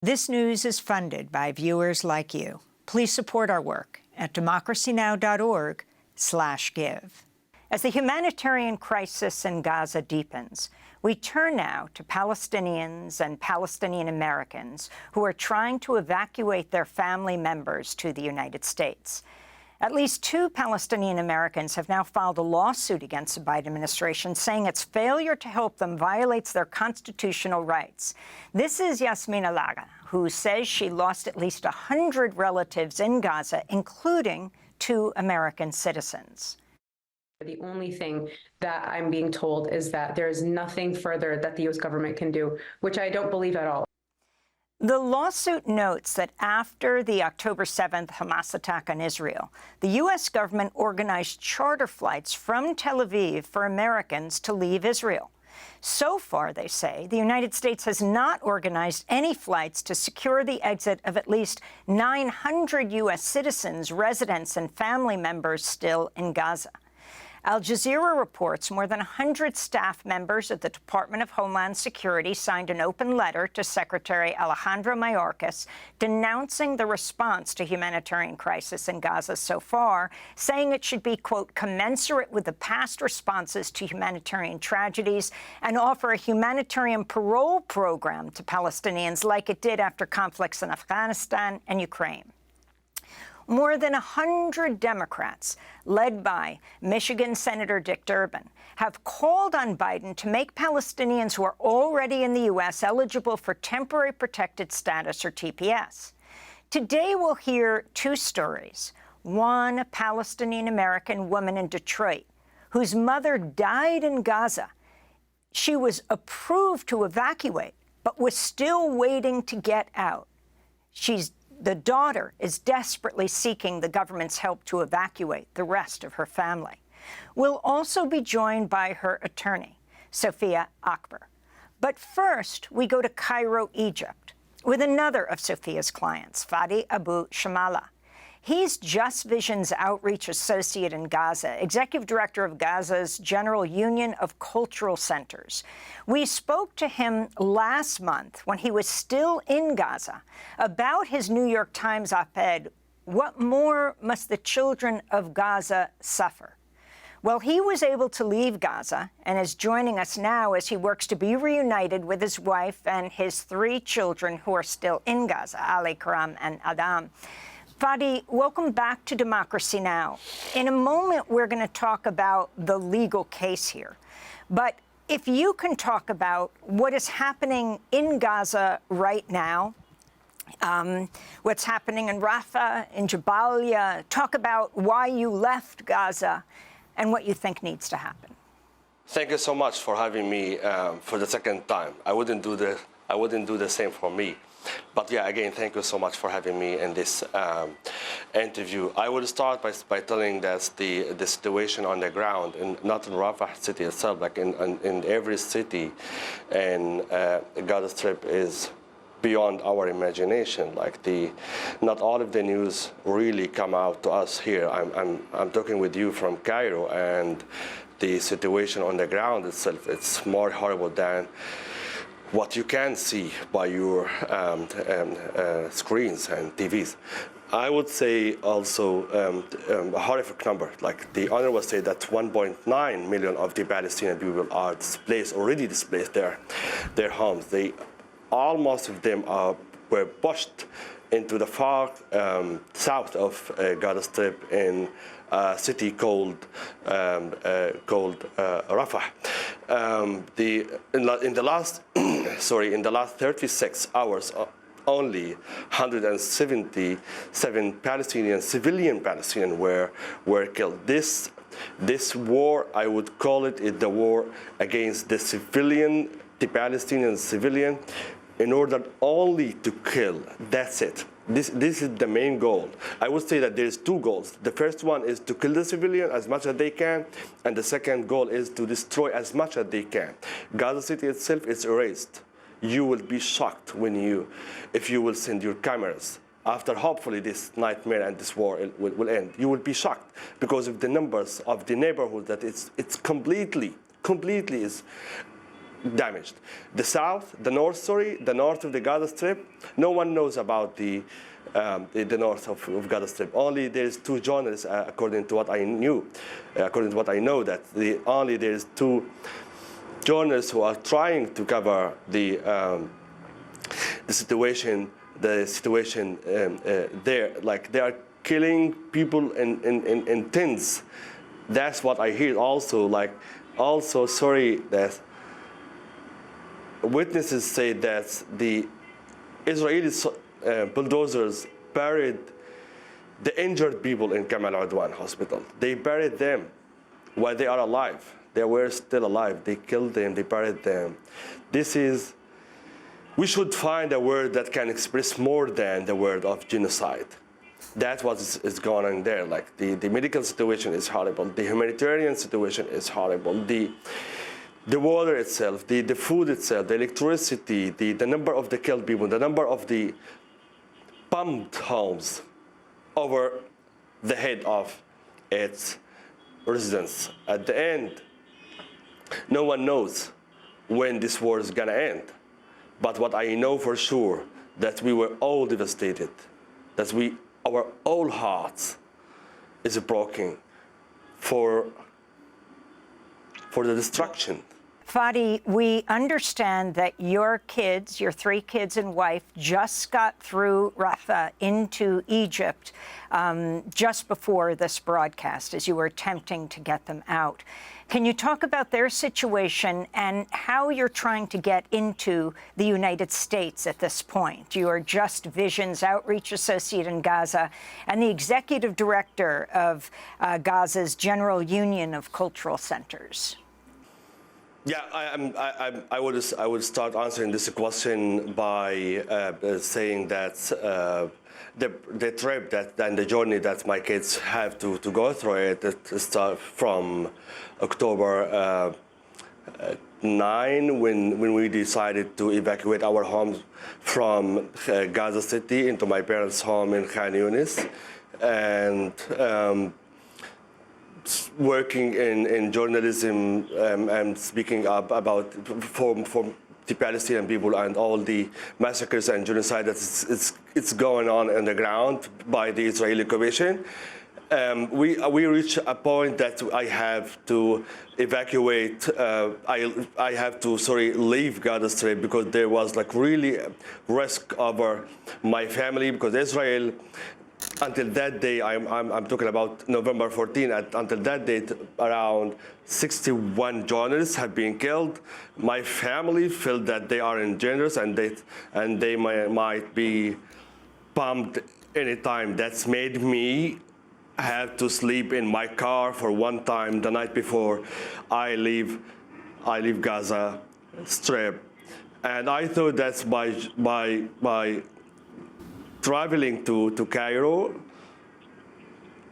This news is funded by viewers like you. Please support our work at democracynow.org/give. As the humanitarian crisis in Gaza deepens, we turn now to Palestinians and Palestinian Americans who are trying to evacuate their family members to the United States. At least 2 Palestinian Americans have now filed a lawsuit against the Biden administration, saying its failure to help them violates their constitutional rights. This is Yasmina Laga, who says she lost at least 100 relatives in Gaza, including 2 American citizens. The only thing that I'm being told is that there is nothing further that the U.S. government can do, which I don't believe at all. The lawsuit notes that after the October 7th Hamas attack on Israel, the U.S. government organized charter flights from Tel Aviv for Americans to leave Israel. So far, they say, the United States has not organized any flights to secure the exit of at least 900 U.S. citizens, residents, and family members still in Gaza. Al Jazeera reports more than 100 staff members of the Department of Homeland Security signed an open letter to Secretary Alejandro Mayorkas denouncing the response to humanitarian crisis in Gaza so far, saying it should be, quote, commensurate with the past responses to humanitarian tragedies and offer a humanitarian parole program to Palestinians like it did after conflicts in Afghanistan and Ukraine. More than 100 Democrats, led by Michigan Senator Dick Durbin, have called on Biden to make Palestinians who are already in the U.S. eligible for temporary protected status, or TPS. Today, we'll hear 2 stories. One, a Palestinian-American woman in Detroit, whose mother died in Gaza. She was approved to evacuate, but was still waiting to get out. The daughter is desperately seeking the government's help to evacuate the rest of her family. We'll also be joined by her attorney, Sophia Akbar. But first, we go to Cairo, Egypt, with another of Sophia's clients, Fadi Abu Shammalah. He's Just Vision's outreach associate in Gaza, executive director of Gaza's General Union of Cultural Centers. We spoke to him last month when he was still in Gaza about his New York Times op-ed, "What More Must the Children of Gaza Suffer?" Well, he was able to leave Gaza and is joining us now as he works to be reunited with his wife and his 3 children who are still in Gaza, Ali, Karam, and Adam. Fadi, welcome back to Democracy Now! In a moment, we're going to talk about the legal case here. But if you can talk about what is happening in Gaza right now, what's happening in Rafah, in Jabalia, talk about why you left Gaza and what you think needs to happen. Thank you so much for having me for the second time. I wouldn't do the same for me. But yeah, again, thank you so much for having me in this interview. I will start by telling that the situation on the ground, not in Rafah city itself, like in every city in Gaza Strip, is beyond our imagination. Like not all of the news really come out to us here. I'm talking with you from Cairo, and the situation on the ground itself, it's more horrible than what you can see by your screens and TVs. I would say also a horrific number. Like the UNRWA said that 1.9 million of the Palestinian people are already displaced their homes. Most of them were pushed into the far south of Gaza Strip in a city called Rafah. In the last 36 hours, only 177 civilian Palestinians were killed. This war, I would call it the war against the Palestinian civilian, in order only to kill. That's it. This is the main goal. I would say that there's 2 goals. The first one is to kill the civilian as much as they can, and the second goal is to destroy as much as they can. Gaza City itself is erased. You will be shocked if you will send your cameras after hopefully this nightmare and this war will end. You will be shocked because of the numbers of the neighborhood that it's completely is damaged. The north of the Gaza Strip, no one knows about the north of Gaza Strip. Only there's 2 journalists, according to what I know, that there's 2 journalists who are trying to cover the situation there. Like, they are killing people in tents. That's what I hear also. Sorry, that witnesses say that the Israeli bulldozers buried the injured people in Kamal Udwan hospital. They buried them while they are alive. They were still alive. They killed them, they buried them. We should find a word that can express more than the word of genocide. That's what is going on there. Like, the medical situation is horrible. The humanitarian situation is horrible. The water itself, the food itself, the electricity, the number of the killed people, the number of the bombed homes over the head of its residents. At the end, no one knows when this war is gonna end. But what I know for sure, that we were all devastated, that our whole hearts is broken for the destruction. Fadi, we understand that your kids, your 3 kids and wife, just got through Rafah into Egypt just before this broadcast, as you were attempting to get them out. Can you talk about their situation and how you're trying to get into the United States at this point? You are Just Vision's Outreach Associate in Gaza and the Executive Director of Gaza's General Union of Cultural Centers. Yeah, I would start answering this question by saying that the trip and the journey that my kids have to go through it starts from October 9, when we decided to evacuate our homes from Gaza City into my parents' home in Khan Yunis, and working in journalism and speaking up about for the Palestinian people and all the massacres and genocide that it's going on the ground by the Israeli occupation. We reached a point that I have to evacuate. I have to leave Gaza Strip, because there was like really risk over my family, because Israel. Until that day, I'm talking about November 14. Until that date, around 61 journalists have been killed. My family feel that they are in danger and they might be bombed anytime. That's made me have to sleep in my car for one time the night before I leave Gaza Strip, and I thought that's by traveling to Cairo,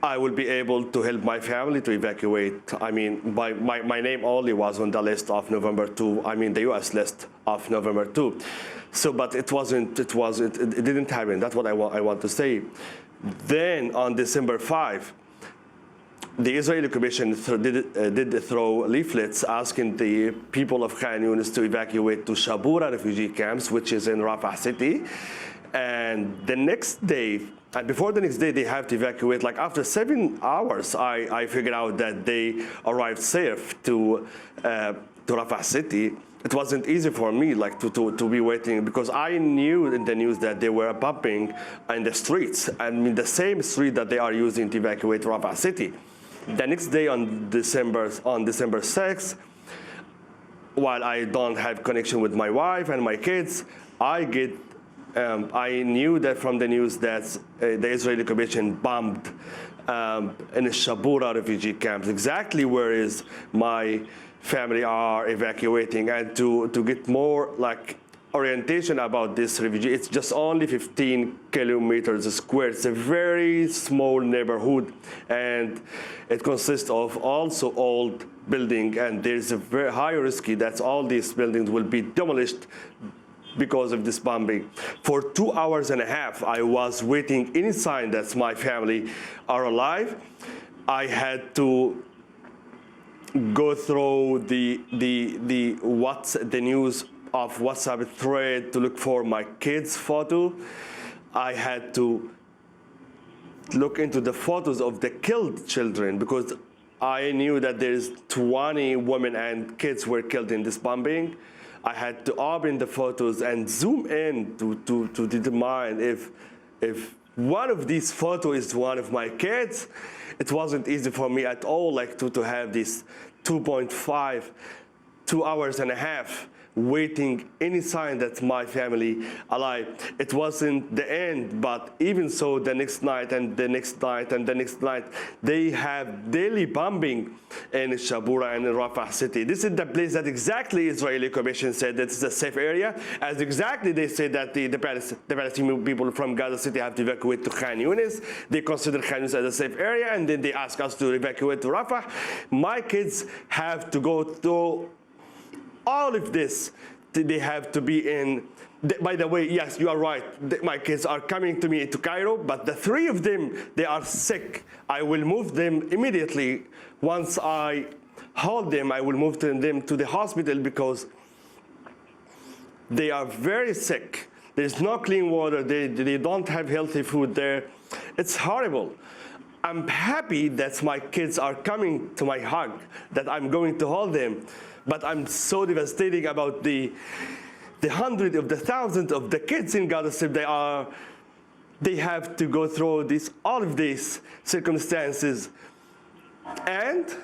I will be able to help my family to evacuate. I mean, my name only was on the list of November 2. I mean, the U.S. list of November 2. So, but it didn't happen. That's what I want to say. Then on December 5, the Israeli Commission did throw leaflets asking the people of Khan Yunis to evacuate to Shabura refugee camps, which is in Rafah city. And the next day, and before the next day, they have to evacuate. Like after 7 hours, I figured out that they arrived safe to Rafah city. It wasn't easy for me, like to be waiting, because I knew in the news that they were bombing in the streets, and in the same street that they are using to evacuate Rafah city. The next day, on December 6th, while I don't have connection with my wife and my kids, I knew that from the news that the Israeli occupation bombed in Shabura refugee camps, exactly where is my family are evacuating. And to get more like orientation about this refugee, it's just only 15 kilometers square. It's a very small neighborhood, and it consists of also old building, and there's a very high risk that all these buildings will be demolished because of this bombing. For 2.5 hours, I was waiting any sign that my family are alive. I had to go through the news of WhatsApp thread to look for my kids' photo. I had to look into the photos of the killed children because I knew that there's 20 women and kids were killed in this bombing. I had to open the photos and zoom in to determine if one of these photos is one of my kids. It wasn't easy for me at all, like to have this 2 hours and a half waiting any sign that my family alive. It wasn't the end, but even so, the next night and the next night and the next night, they have daily bombing in Shabura and in Rafah city. This is the place that exactly Israeli Commission said that it's a safe area, as exactly they said that the Palestinian people from Gaza City have to evacuate to Khan Yunis. They consider Khan Yunis as a safe area, and then they ask us to evacuate to Rafah. My kids have to go through all of this. They have to be in. By the way, yes, you are right. My kids are coming to me to Cairo, but the 3 of them, they are sick. I will move them immediately. Once I hold them, I will move them to the hospital because they are very sick. There's no clean water. They don't have healthy food there. It's horrible. I'm happy that my kids are coming to my hug, that I'm going to hold them. But I'm so devastated about the hundreds of the thousands of the kids in Gaza Strip. They have to go through all of these circumstances. And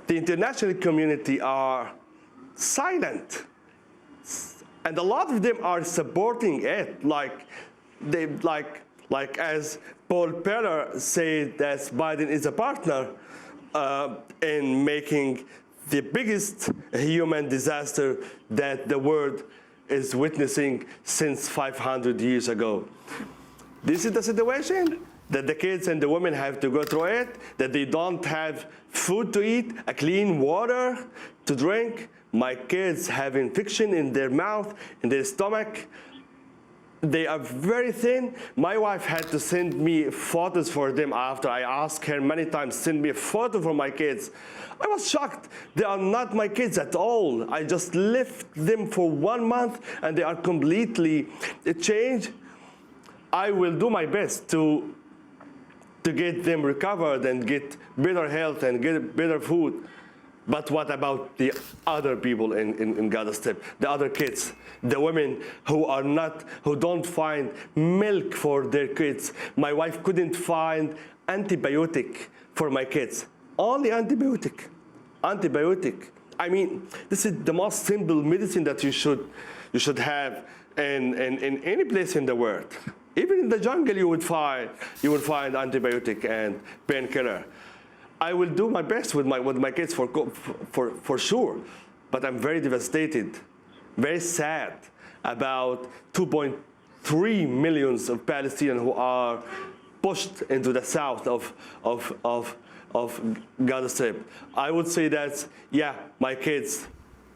the international community are silent. And a lot of them are supporting it, like as Paul Peller said, that Biden is a partner in making the biggest human disaster that the world is witnessing since 500 years ago. This is the situation, that the kids and the women have to go through it, that they don't have food to eat, a clean water to drink. My kids have infection in their mouth, in their stomach. They are very thin. My wife had to send me photos for them after I asked her many times, send me a photo for my kids. I was shocked. They are not my kids at all. I just left them for 1 month and they are completely changed. I will do my best to get them recovered and get better health and get better food. But what about the other people in Gaza Strip, the other kids, the women who don't find milk for their kids? My wife couldn't find antibiotic for my kids. Only antibiotic. I mean, this is the most simple medicine that you should have in any place in the world. Even in the jungle, you would find antibiotic and painkiller. I will do my best with my kids for sure, but I'm very devastated, very sad about 2.3 million of Palestinians who are pushed into the south of Gaza Strip. I would say that, yeah, my kids,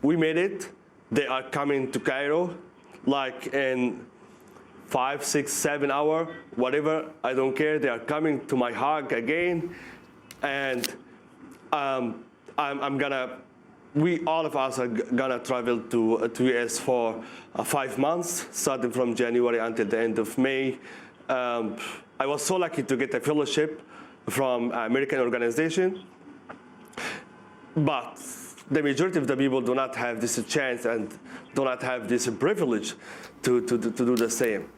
we made it. They are coming to Cairo, like in 5, 6, 7 hours, whatever, I don't care. They are coming to my hug again. And we all of us are gonna travel to US for 5 months, starting from January until the end of May. I was so lucky to get a fellowship from an American organization, but the majority of the people do not have this chance and do not have this privilege to do the same.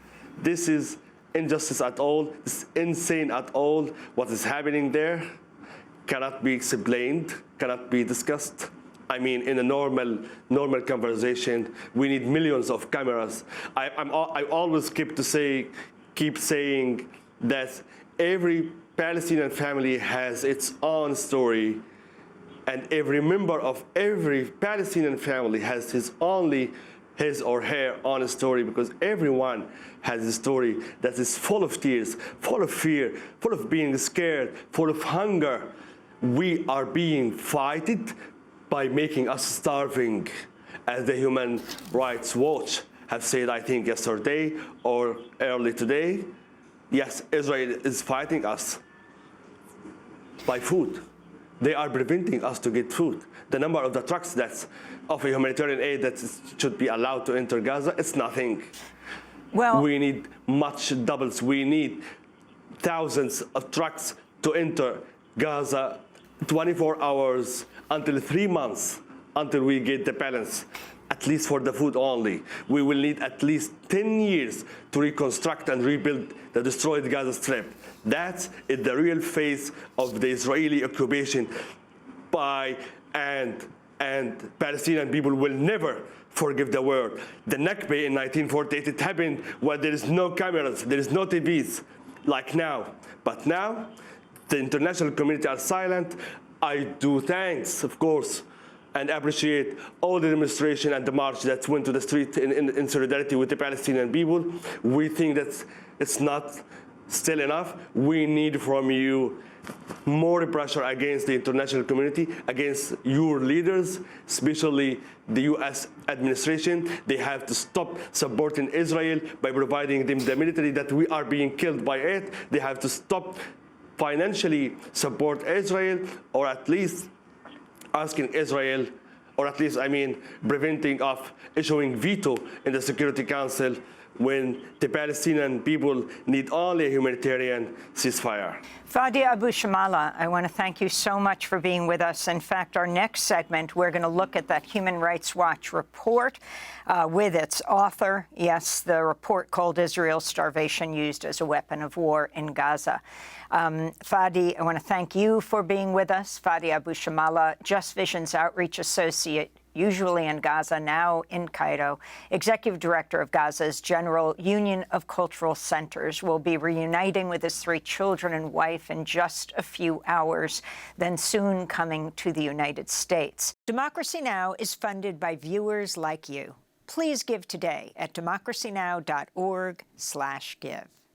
This is injustice at all. It's insane at all. What is happening there cannot be explained, cannot be discussed. I mean, in a normal conversation, we need millions of cameras. I always keep saying that every Palestinian family has its own story, and every member of every Palestinian family has his or her own story, because everyone has a story that is full of tears, full of fear, full of being scared, full of hunger. We are being fighted by making us starving, as the Human Rights Watch have said, I think yesterday or early today. Yes, Israel is fighting us by food, they are preventing us to get food. The number of the trucks that's of a humanitarian aid that should be allowed to enter Gaza, it's nothing. Well, we need much doubles. We need thousands of trucks to enter Gaza 24 hours until 3 months until we get the balance, at least for the food only. We will need at least 10 years to reconstruct and rebuild the destroyed Gaza Strip. That is the real face of the Israeli occupation and Palestinian people will never forgive the world. The Nakba in 1948, it happened where there is no cameras, there is no TVs, like now. But now, the international community are silent. I do thanks, of course, and appreciate all the demonstration and the march that went to the street in solidarity with the Palestinian people. We think that it's not still enough. We need from you more pressure against the international community, against your leaders, especially the US administration. They have to stop supporting Israel by providing them the military that we are being killed by it. They have to stop financially support Israel, or at least asking Israel, or at least, preventing of issuing veto in the Security Council when the Palestinian people need only a humanitarian ceasefire. Fadi Abu Shammalah, I want to thank you so much for being with us. In fact, our next segment, we're going to look at that Human Rights Watch report with its author. Yes, the report called Israel's Starvation Used as a Weapon of War in Gaza. Fadi, I want to thank you for being with us. Fadi Abu Shammalah, Just Vision's Outreach Associate, usually in Gaza, now in Cairo, Executive Director of Gaza's General Union of Cultural Centers, will be reuniting with his 3 children and wife in just a few hours, then soon coming to the United States. Democracy Now! Is funded by viewers like you. Please give today at democracynow.org/give.